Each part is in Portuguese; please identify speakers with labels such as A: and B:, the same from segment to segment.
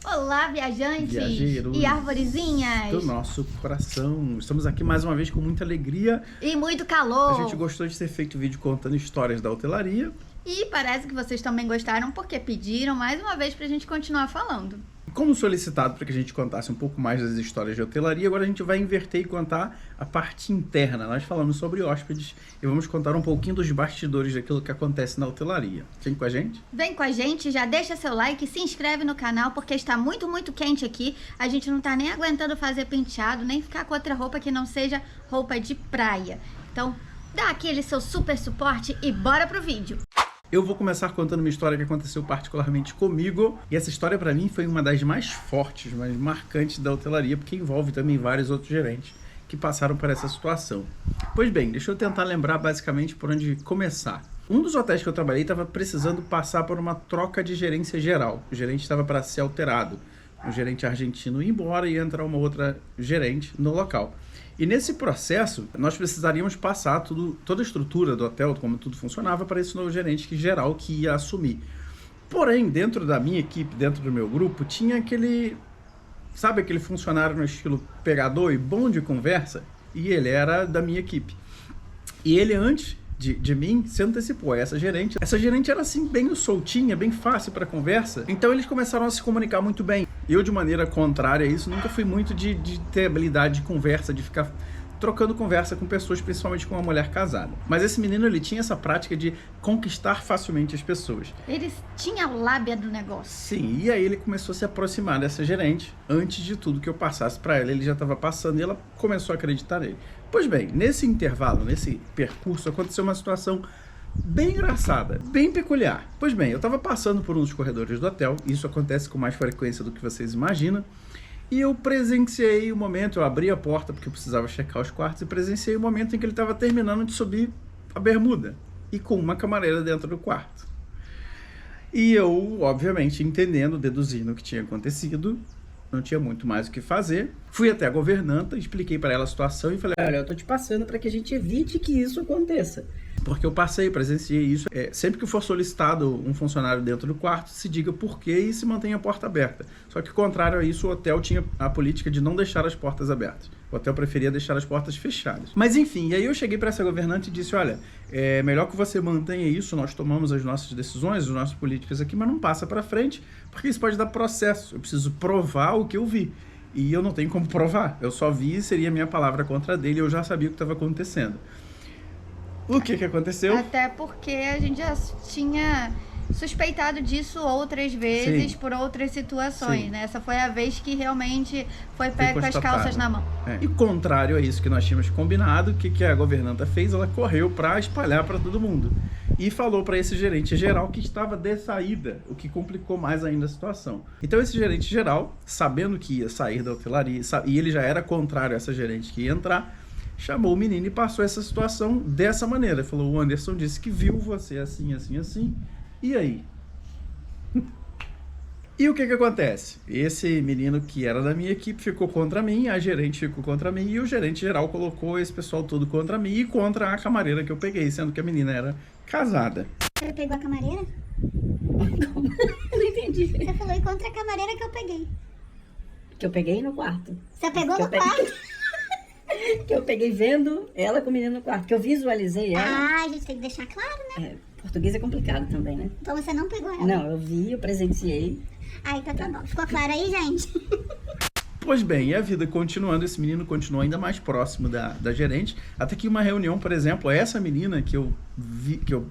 A: Olá, viajantes
B: Viajeiros
A: e arvorezinhas
B: do nosso coração. Estamos aqui mais uma vez com muita alegria.
A: E muito calor.
B: A gente gostou de ter feito vídeo contando histórias da hotelaria.
A: E parece que vocês também gostaram porque pediram mais uma vez pra gente continuar falando.
B: Como solicitado para que a gente contasse um pouco mais das histórias de hotelaria, agora a gente vai inverter e contar a parte interna. Nós falamos sobre hóspedes e vamos contar um pouquinho dos bastidores daquilo que acontece na hotelaria. Vem com a gente?
A: Vem com a gente, já deixa seu like, se inscreve no canal porque está muito, muito quente aqui. A gente não tá nem aguentando fazer penteado, nem ficar com outra roupa que não seja roupa de praia. Então, dá aquele seu super suporte e bora pro vídeo.
B: Eu vou começar contando uma história que aconteceu particularmente comigo. E essa história para mim foi uma das mais fortes, mais marcantes da hotelaria, porque envolve também vários outros gerentes que passaram por essa situação. Pois bem, deixa eu tentar lembrar basicamente por onde começar. Um dos hotéis que eu trabalhei estava precisando passar por uma troca de gerência geral. O gerente estava para ser alterado. O gerente argentino ia embora e ia entrar uma outra gerente no local. E nesse processo, nós precisaríamos passar toda a estrutura do hotel, como tudo funcionava, para esse novo gerente geral que ia assumir. Porém, dentro da minha equipe, dentro do meu grupo, tinha aquele funcionário no estilo pegador e bom de conversa, e ele era da minha equipe. E ele, antes de mim, se antecipou a essa gerente. Essa gerente era assim, bem soltinha, bem fácil para conversa. Então eles começaram a se comunicar muito bem. Eu, de maneira contrária a isso, nunca fui muito de ter habilidade de conversa, de ficar trocando conversa com pessoas, principalmente com uma mulher casada. Mas esse menino, ele tinha essa prática de conquistar facilmente as pessoas.
A: Ele tinha a lábia do negócio.
B: Sim, e aí ele começou a se aproximar dessa gerente. Antes de tudo que eu passasse para ela, ele já estava passando e ela começou a acreditar nele. Pois bem, nesse intervalo, nesse percurso, aconteceu uma situação bem engraçada, bem peculiar. Pois bem, eu estava passando por um dos corredores do hotel, isso acontece com mais frequência do que vocês imaginam, e eu presenciei o momento, eu abri a porta porque eu precisava checar os quartos, e presenciei o momento em que ele estava terminando de subir a bermuda, e com uma camareira dentro do quarto. E eu, obviamente, entendendo, deduzindo o que tinha acontecido, não tinha muito mais o que fazer. Fui até a governanta, expliquei para ela a situação e falei:
C: olha, eu tô te passando para que a gente evite que isso aconteça.
B: Porque eu presenciei isso. Sempre que for solicitado um funcionário dentro do quarto, se diga por quê e se mantenha a porta aberta. Só que, contrário a isso, o hotel tinha a política de não deixar as portas abertas. O hotel preferia deixar as portas fechadas. Mas enfim, e aí eu cheguei para essa governante e disse: olha, é melhor que você mantenha isso, nós tomamos as nossas decisões, as nossas políticas aqui, mas não passa para frente, porque isso pode dar processo. Eu preciso provar o que eu vi. E eu não tenho como provar. Eu só vi e seria minha palavra contra a dele, eu já sabia o que estava acontecendo. O que aconteceu?
A: Até porque a gente já tinha suspeitado disso outras vezes. Sim. Por outras situações, sim, né? Essa foi a vez que realmente foi pego com as calças na mão.
B: E contrário a isso que nós tínhamos combinado, o que a governanta fez? Ela correu para espalhar para todo mundo. E falou para esse gerente geral que estava de saída, o que complicou mais ainda a situação. Então esse gerente geral, sabendo que ia sair da hotelaria, e ele já era contrário a essa gerente que ia entrar, chamou o menino e passou essa situação dessa maneira. Falou: o Anderson disse que viu você assim, assim, assim. E aí? E o que acontece? Esse menino que era da minha equipe ficou contra mim, a gerente ficou contra mim, e o gerente geral colocou esse pessoal todo contra mim e contra a camareira que eu peguei, sendo que a menina era casada.
D: Você pegou a camareira?
C: Como? Eu não entendi.
D: Você falou: e contra a camareira que eu peguei.
C: Que eu peguei no quarto.
D: Você pegou no quarto?
C: Que eu peguei vendo ela com o menino no quarto, que eu visualizei ela.
D: Ah, a gente tem que deixar claro, né?
C: Português é complicado também, né?
D: Então você não pegou ela?
C: Não, eu vi, eu presenciei.
D: Ah, então tá bom. Ficou claro aí, gente?
B: Pois bem, e a vida continuando, esse menino continuou ainda mais próximo da gerente, até que uma reunião, por exemplo, essa menina que eu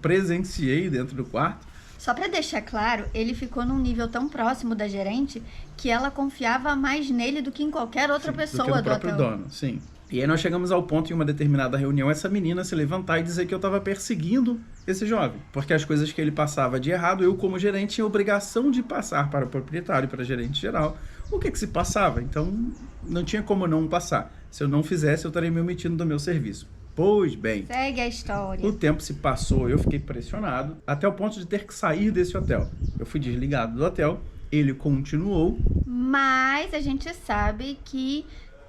B: presenciei dentro do quarto.
A: Só para deixar claro, ele ficou num nível tão próximo da gerente que ela confiava mais nele do que em qualquer outra pessoa do hotel.
B: Do próprio dono, sim. E aí nós chegamos ao ponto, em uma determinada reunião, essa menina se levantar e dizer que eu estava perseguindo esse jovem. Porque as coisas que ele passava de errado, eu como gerente tinha obrigação de passar para o proprietário, para a gerente geral, o que se passava. Então, não tinha como não passar. Se eu não fizesse, eu estaria me omitindo do meu serviço. Pois bem.
A: Segue a história.
B: O tempo se passou, eu fiquei pressionado, até o ponto de ter que sair desse hotel. Eu fui desligado do hotel, ele continuou.
A: Mas a gente sabe que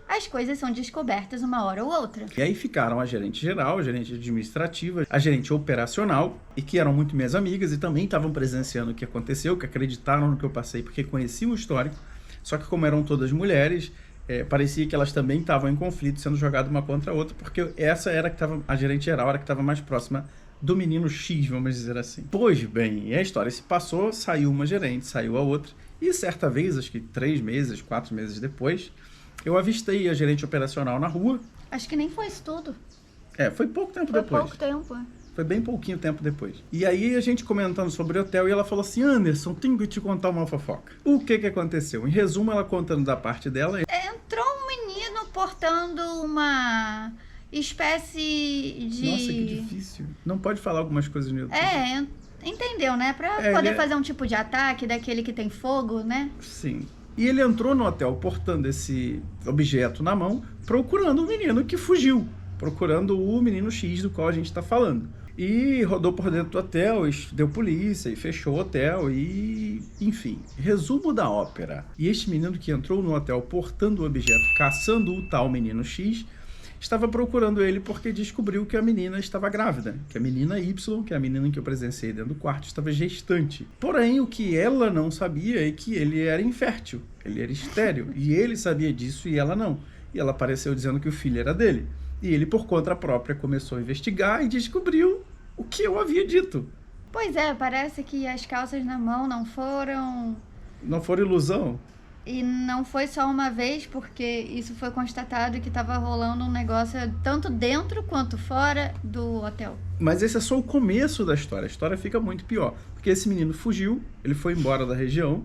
A: as coisas são descobertas uma hora ou outra.
B: E aí ficaram a gerente geral, a gerente administrativa, a gerente operacional, e que eram muito minhas amigas e também estavam presenciando o que aconteceu, que acreditaram no que eu passei porque conheciam o histórico. Só que como eram todas mulheres, parecia que elas também estavam em conflito, sendo jogadas uma contra a outra, porque essa era que estava, a gerente geral era que estava mais próxima do menino X, vamos dizer assim. Pois bem, a história se passou, saiu uma gerente, saiu a outra, e certa vez, acho que 3 meses, 4 meses depois, eu avistei a gerente operacional na rua.
A: Acho que nem foi isso tudo.
B: Foi pouco tempo
A: Foi
B: depois.
A: pouco tempo.
B: Foi bem pouquinho tempo depois. E aí a gente comentando sobre o hotel e ela falou assim, Anderson, tenho que te contar uma fofoca. O que aconteceu? Em resumo, ela contando da parte dela...
A: Entrou um menino portando uma espécie de...
B: Nossa, que difícil. Não pode falar algumas coisas no YouTube.
A: Entendeu, né? Pra poder fazer um tipo de ataque daquele que tem fogo, né?
B: Sim. E ele entrou no hotel portando esse objeto na mão, procurando o menino que fugiu. Procurando o menino X do qual a gente está falando. E rodou por dentro do hotel, deu polícia e fechou o hotel e... Enfim, resumo da ópera. E este menino que entrou no hotel portando o objeto, caçando o tal menino X, estava procurando ele porque descobriu que a menina estava grávida. Que a menina Y, que é a menina que eu presenciei dentro do quarto, estava gestante. Porém, o que ela não sabia é que ele era infértil. Ele era estéril. E ele sabia disso e ela não. E ela apareceu dizendo que o filho era dele. E ele, por conta própria, começou a investigar e descobriu o que eu havia dito.
A: Pois é, parece que as calças na mão não foram...
B: Não foram ilusão?
A: E não foi só uma vez, porque isso foi constatado que estava rolando um negócio tanto dentro quanto fora do hotel.
B: Mas esse é só o começo da história. A história fica muito pior. Porque esse menino fugiu, ele foi embora da região,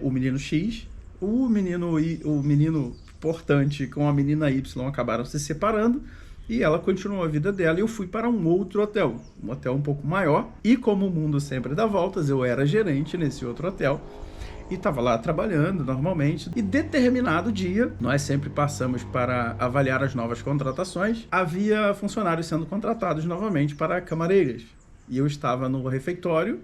B: o menino X, o menino portante com a menina Y acabaram se separando e ela continuou a vida dela e eu fui para um outro hotel, um hotel um pouco maior, e como o mundo sempre dá voltas, eu era gerente nesse outro hotel e estava lá trabalhando normalmente, e determinado dia, nós sempre passamos para avaliar as novas contratações, havia funcionários sendo contratados novamente para camareiras, e eu estava no refeitório.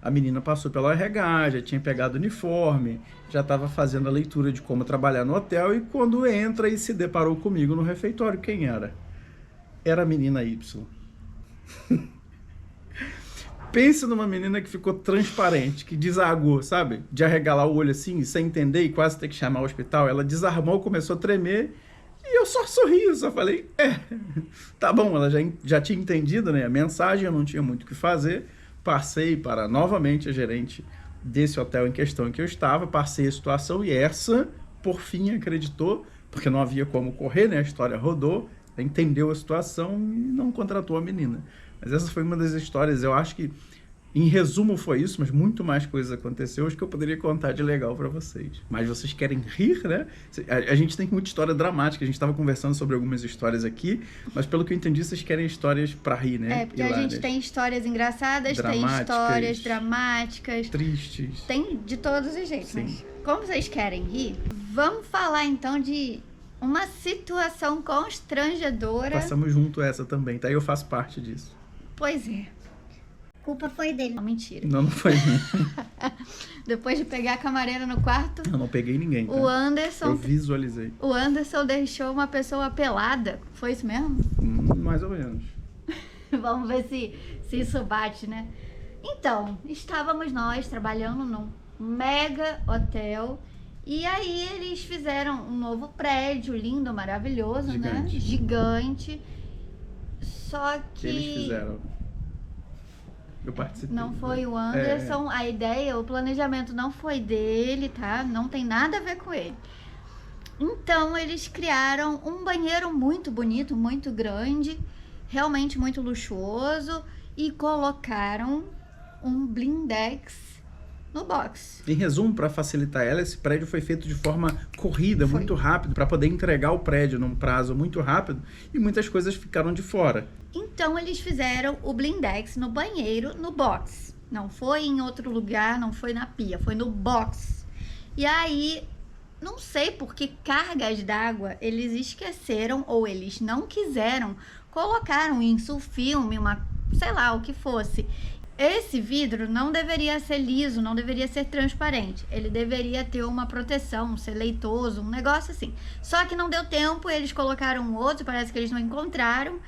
B: A menina passou pelo RH, já tinha pegado o uniforme, já estava fazendo a leitura de como trabalhar no hotel e quando entra e se deparou comigo no refeitório, quem era? Era a menina Y. Pense numa menina que ficou transparente, que desagou, sabe? De arregalar o olho assim, sem entender e quase ter que chamar o hospital. Ela desarmou, começou a tremer e eu só sorri, só falei, tá bom, ela já tinha entendido, né? A mensagem, eu não tinha muito o que fazer. Passei para novamente a gerente desse hotel em questão em que eu estava, passei a situação e essa, por fim, acreditou, porque não havia como correr, né? A história rodou, entendeu a situação e não contratou a menina. Mas essa foi uma das histórias, eu acho que, em resumo foi isso, mas muito mais coisas aconteceu, acho que eu poderia contar de legal para vocês. Mas vocês querem rir, né? A gente tem muita história dramática, a gente estava conversando sobre algumas histórias aqui, mas pelo que eu entendi, vocês querem histórias para rir, né?
A: Porque a gente tem histórias engraçadas, tem histórias dramáticas,
B: tristes.
A: Tem de todos os jeitos,
B: Sim.
A: mas como vocês querem rir, vamos falar então de uma situação constrangedora.
B: Passamos junto essa também, tá? Eu faço parte disso.
A: Pois é.
D: A culpa foi dele.
A: Não, mentira.
B: Não foi minha.
A: Depois de pegar a camareira no quarto,
B: Eu não peguei ninguém, tá?
A: o Anderson...
B: Eu visualizei.
A: O Anderson deixou uma pessoa pelada. Foi isso mesmo?
B: Mais ou menos.
A: Vamos ver se isso bate, né? Então, estávamos nós trabalhando num mega hotel. E aí eles fizeram um novo prédio, lindo, maravilhoso,
B: Gigante.
A: né? Gigante. Só que...
B: Eles fizeram. Eu participei.
A: Não foi o Anderson, a ideia, o planejamento não foi dele, tá? Não tem nada a ver com ele. Então, eles criaram um banheiro muito bonito, muito grande, realmente muito luxuoso, e colocaram um blindex no box.
B: Em resumo, para facilitar ela, esse prédio foi feito de forma corrida, muito rápido, para poder entregar o prédio num prazo muito rápido, e muitas coisas ficaram de fora.
A: Então, eles fizeram o blindex no banheiro, no box. Não foi em outro lugar, não foi na pia, foi no box. E aí, não sei por que cargas d'água eles esqueceram ou eles não quiseram, colocaram isso, filme, sei lá, o que fosse. Esse vidro não deveria ser liso, não deveria ser transparente. Ele deveria ter uma proteção, ser leitoso, um negócio assim. Só que não deu tempo, eles colocaram outro, parece que eles não encontraram.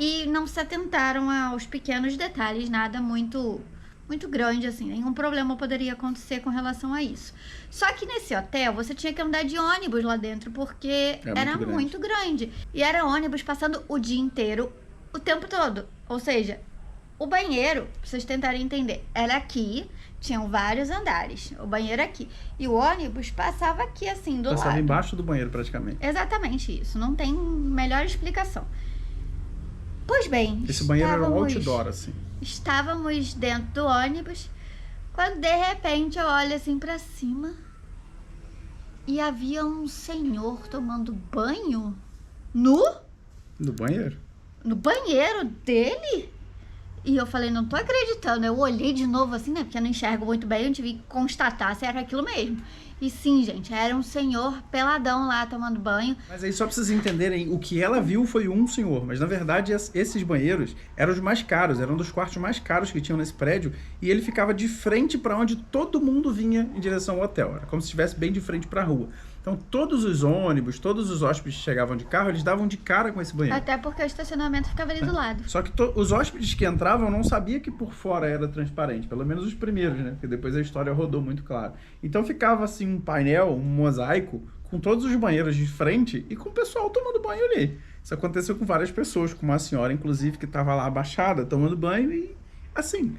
A: E não se atentaram aos pequenos detalhes, nada muito muito grande, assim, nenhum problema poderia acontecer com relação a isso. Só que nesse hotel, você tinha que andar de ônibus lá dentro, porque era muito grande. E era ônibus passando o dia inteiro, o tempo todo. Ou seja, o banheiro, pra vocês tentarem entender, era aqui, tinham vários andares, o banheiro aqui. E o ônibus passava aqui, assim, do lado.
B: Passava embaixo do banheiro, praticamente.
A: Exatamente isso, não tem melhor explicação. Pois bem,
B: esse banheiro era um outdoor, assim.
A: Estávamos dentro do ônibus, quando de repente eu olho assim pra cima e havia um senhor tomando banho nu?
B: No banheiro?
A: No banheiro dele? E eu falei, não tô acreditando. Eu olhei de novo assim, né? Porque eu não enxergo muito bem, eu tive que constatar se era aquilo mesmo. E sim, gente, era um senhor peladão lá tomando banho.
B: Mas aí só pra vocês entenderem, o que ela viu foi um senhor. Mas na verdade esses banheiros eram os mais caros, eram um dos quartos mais caros que tinham nesse prédio. E ele ficava de frente para onde todo mundo vinha em direção ao hotel. Era como se estivesse bem de frente para a rua. Então todos os ônibus, todos os hóspedes que chegavam de carro, eles davam de cara com esse banheiro.
A: Até porque o estacionamento ficava ali do lado.
B: Só que os hóspedes que entravam não sabiam que por fora era transparente. Pelo menos os primeiros, né? Porque depois a história rodou muito claro. Então ficava assim um painel, um mosaico, com todos os banheiros de frente e com o pessoal tomando banho ali. Isso aconteceu com várias pessoas, com uma senhora, inclusive, que estava lá abaixada, tomando banho e assim.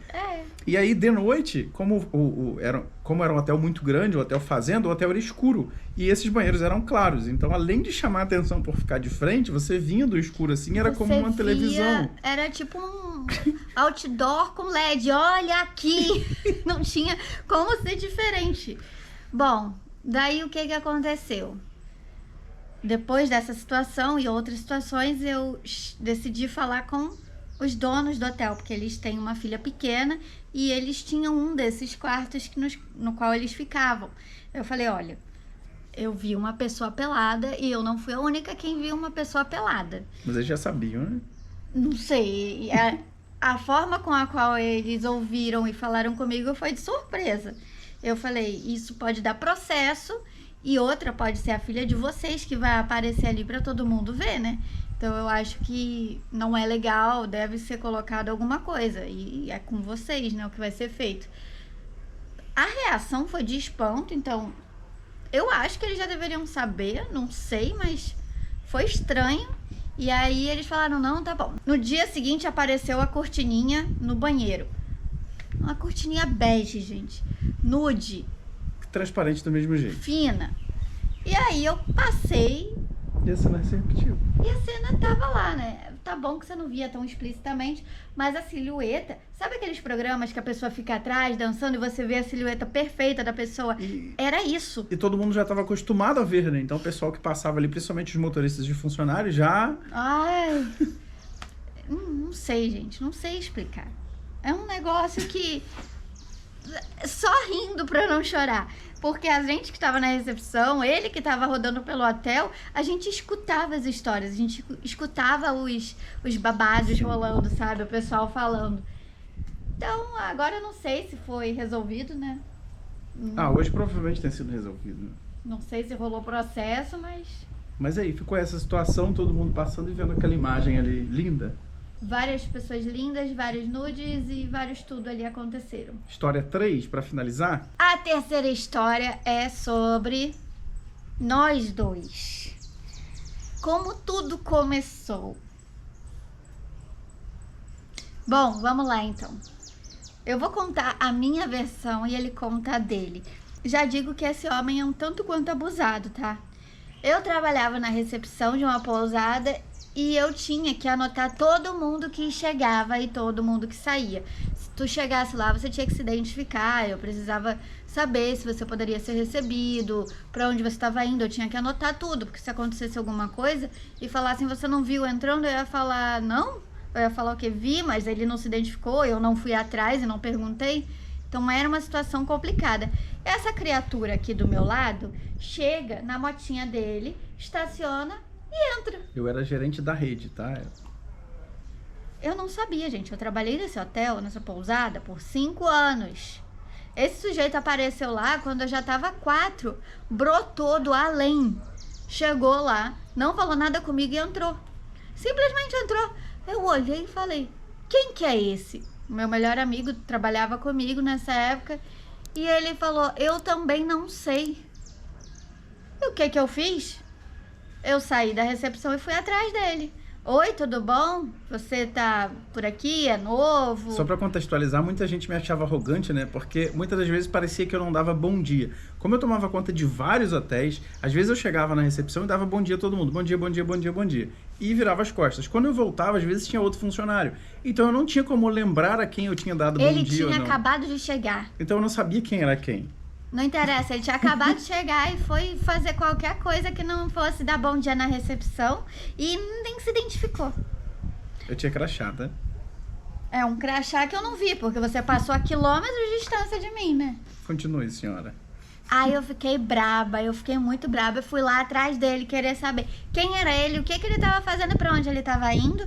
B: E aí, de noite, como era um hotel muito grande, o hotel fazenda, o hotel era escuro. E esses banheiros eram claros. Então, além de chamar a atenção por ficar de frente, você vinha do escuro assim, era como uma televisão.
A: Era tipo um outdoor com LED. Olha aqui! Não tinha como ser diferente. Bom, daí o que aconteceu? Depois dessa situação e outras situações, eu decidi falar com os donos do hotel, porque eles têm uma filha pequena e eles tinham um desses quartos no qual eles ficavam. Eu falei, olha, eu vi uma pessoa pelada e eu não fui a única quem viu uma pessoa pelada.
B: Mas eles já sabiam, né?
A: Não sei. A forma com a qual eles ouviram e falaram comigo foi de surpresa. Eu falei, isso pode dar processo e outra pode ser a filha de vocês que vai aparecer ali para todo mundo ver, né? Então eu acho que não é legal, deve ser colocado alguma coisa e é com vocês, né, o que vai ser feito. A reação foi de espanto, então eu acho que eles já deveriam saber, não sei, mas foi estranho. E aí eles falaram, não, tá bom. No dia seguinte apareceu a cortininha no banheiro. Uma cortininha bege, gente. Nude.
B: Transparente do mesmo jeito.
A: Fina. E aí eu passei.
B: E a cena se repetiu.
A: E a cena tava lá, né? Tá bom que você não via tão explicitamente, mas a silhueta... Sabe aqueles programas que a pessoa fica atrás dançando e você vê a silhueta perfeita da pessoa? Era isso.
B: E todo mundo já estava acostumado a ver, né? Então o pessoal que passava ali, principalmente os motoristas de funcionários, já...
A: Ai... não sei, gente. Não sei explicar. É um negócio que... Só rindo pra não chorar. Porque a gente que tava na recepção, ele que tava rodando pelo hotel, a gente escutava as histórias, a gente escutava os babados rolando, sabe? O pessoal falando. Então, agora eu não sei se foi resolvido, né?
B: Hoje provavelmente tem sido resolvido, né?
A: Não sei se rolou processo, mas...
B: Mas aí, ficou essa situação, todo mundo passando e vendo aquela imagem ali, linda.
A: Várias pessoas lindas, vários nudes e vários tudo ali aconteceram.
B: História 3, pra finalizar?
A: A terceira história é sobre nós dois. Como tudo começou. Bom, vamos lá então. Eu vou contar a minha versão e ele conta a dele. Já digo que esse homem é um tanto quanto abusado, tá? Eu trabalhava na recepção de uma pousada e eu tinha que anotar todo mundo que chegava e todo mundo que saía. Se tu chegasse lá, você tinha que se identificar. Eu precisava saber se você poderia ser recebido, para onde você estava indo. Eu tinha que anotar tudo, porque se acontecesse alguma coisa e falassem, você não viu entrando, eu ia falar, não? Eu ia falar o quê? Vi, mas ele não se identificou, eu não fui atrás e não perguntei. Então era uma situação complicada. Essa criatura aqui do meu lado chega na motinha dele, estaciona e entra.
B: Eu era gerente da rede, tá?
A: Eu não sabia, gente. Eu trabalhei nesse hotel, nessa pousada, por 5 anos. Esse sujeito apareceu lá quando eu já tava 4. Brotou do além. Chegou lá, não falou nada comigo e entrou. Simplesmente entrou. Eu olhei e falei, quem que é esse? meu melhor amigo, trabalhava comigo nessa época. E ele falou, eu também não sei. E o que eu fiz? Eu saí da recepção e fui atrás dele. Oi, tudo bom? Você tá por aqui? É novo?
B: Só pra contextualizar, muita gente me achava arrogante, né? Porque muitas das vezes parecia que eu não dava bom dia. Como eu tomava conta de vários hotéis, às vezes eu chegava na recepção e dava bom dia a todo mundo. Bom dia, bom dia, bom dia, bom dia. E virava as costas. Quando eu voltava, às vezes tinha outro funcionário. Então eu não tinha como lembrar a quem eu tinha dado bom dia ou não.
A: Ele tinha acabado de chegar.
B: Então eu não sabia quem era quem.
A: Não interessa, ele tinha acabado de chegar e foi fazer qualquer coisa que não fosse dar bom dia na recepção e nem se identificou.
B: Eu tinha crachá, tá?
A: É um crachá que eu não vi, porque você passou a quilômetros de distância de mim, né?
B: Continue, senhora.
A: Aí eu fiquei braba, eu fiquei muito braba. Eu fui lá atrás dele, querer saber quem era ele, o que ele tava fazendo, pra onde ele tava indo.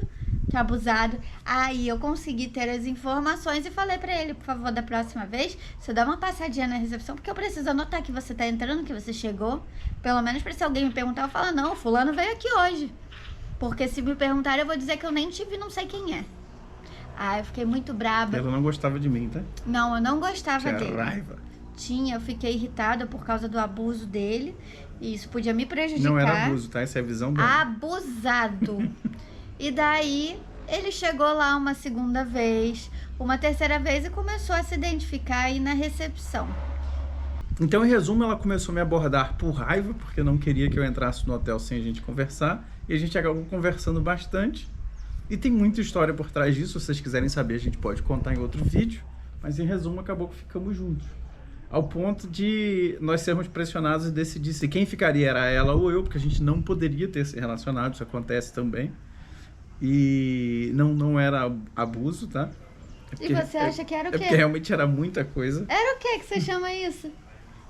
A: Que abusado. Aí eu consegui ter as informações e falei pra ele, por favor, da próxima vez, você dá uma passadinha na recepção, porque eu preciso anotar que você tá entrando, que você chegou. Pelo menos pra se alguém me perguntar, eu falar, não, fulano veio aqui hoje. Porque se me perguntarem, eu vou dizer que eu nem tive, não sei quem é. Aí eu fiquei muito braba.
B: Ela não gostava de mim, tá?
A: Não, eu não gostava
B: Tinha
A: dele.
B: raiva.
A: Eu fiquei irritada por causa do abuso dele. E isso podia me prejudicar.
B: Não era abuso, tá? Essa é a visão dele.
A: Abusado. E daí, ele chegou lá uma segunda vez, uma terceira vez e começou a se identificar aí na recepção.
B: Então, em resumo, ela começou a me abordar por raiva, porque não queria que eu entrasse no hotel sem a gente conversar. E a gente acabou conversando bastante. E tem muita história por trás disso. Se vocês quiserem saber, a gente pode contar em outro vídeo. Mas, em resumo, acabou que ficamos juntos. Ao ponto de nós sermos pressionados e decidir se quem ficaria era ela ou eu, porque a gente não poderia ter se relacionado. Isso acontece também. E não era abuso, tá?
A: E você acha que era o quê?
B: É porque realmente era muita coisa.
A: Era o quê que você chama isso?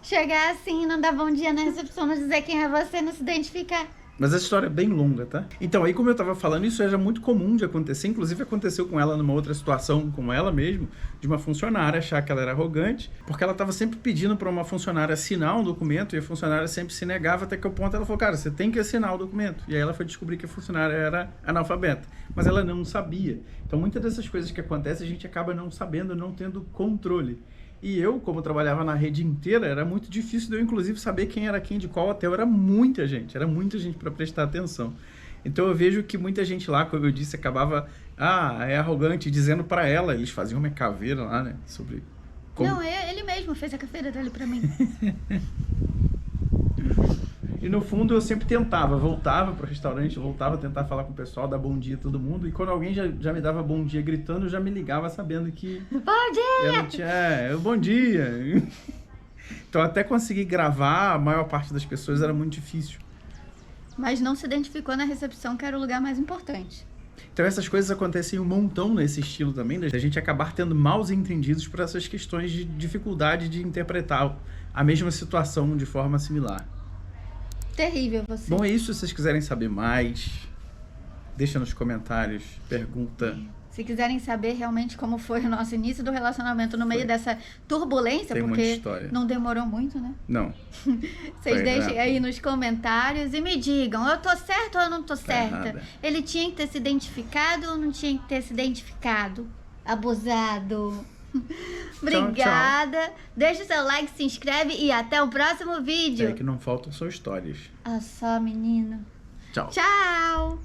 A: Chegar assim e não dar bom dia na recepção, não dizer quem é você, não se identificar.
B: Mas essa história é bem longa, tá? Então, aí como eu tava falando, isso era muito comum de acontecer. Inclusive, aconteceu com ela numa outra situação, com ela mesmo, de uma funcionária achar que ela era arrogante, porque ela tava sempre pedindo para uma funcionária assinar um documento e a funcionária sempre se negava, até que o ponto ela falou, cara, você tem que assinar o documento. E aí ela foi descobrir que a funcionária era analfabeta, mas ela não sabia. Então, muitas dessas coisas que acontecem, a gente acaba não sabendo, não tendo controle. E eu, como trabalhava na rede inteira, era muito difícil de eu, inclusive, saber quem era quem de qual hotel. Era muita gente para prestar atenção. Então eu vejo que muita gente lá, como eu disse, acabava, é arrogante, dizendo para ela, eles faziam uma caveira lá, né, sobre... Como...
A: Não, ele mesmo fez a caveira dele para mim.
B: E no fundo eu sempre tentava, voltava pro restaurante, voltava a tentar falar com o pessoal, dar bom dia a todo mundo. E quando alguém já me dava bom dia gritando, eu já me ligava sabendo que...
A: Bom dia!
B: Eu não tinha... bom dia! Então até conseguir gravar, a maior parte das pessoas era muito difícil.
A: Mas não se identificou na recepção, que era o lugar mais importante.
B: Então essas coisas acontecem um montão nesse estilo também, da gente acabar tendo maus entendidos por essas questões de dificuldade de interpretar a mesma situação de forma similar.
A: Terrível você.
B: Bom, é isso. Se vocês quiserem saber mais, deixa nos comentários, pergunta.
A: Se quiserem saber realmente como foi o nosso início do relacionamento no meio dessa turbulência,
B: Tem muita
A: porque
B: história.
A: não demorou muito, né?
B: Não.
A: Vocês deixem aí nos comentários e me digam, eu tô certa ou eu não tô certa?
B: errada.
A: Ele tinha que ter se identificado ou não tinha que ter se identificado? Abusado. Obrigada.
B: Tchau.
A: Deixa o seu like, se inscreve e até o próximo vídeo.
B: É que não faltam só histórias.
A: Ah, só, menino.
B: Tchau.
A: Tchau.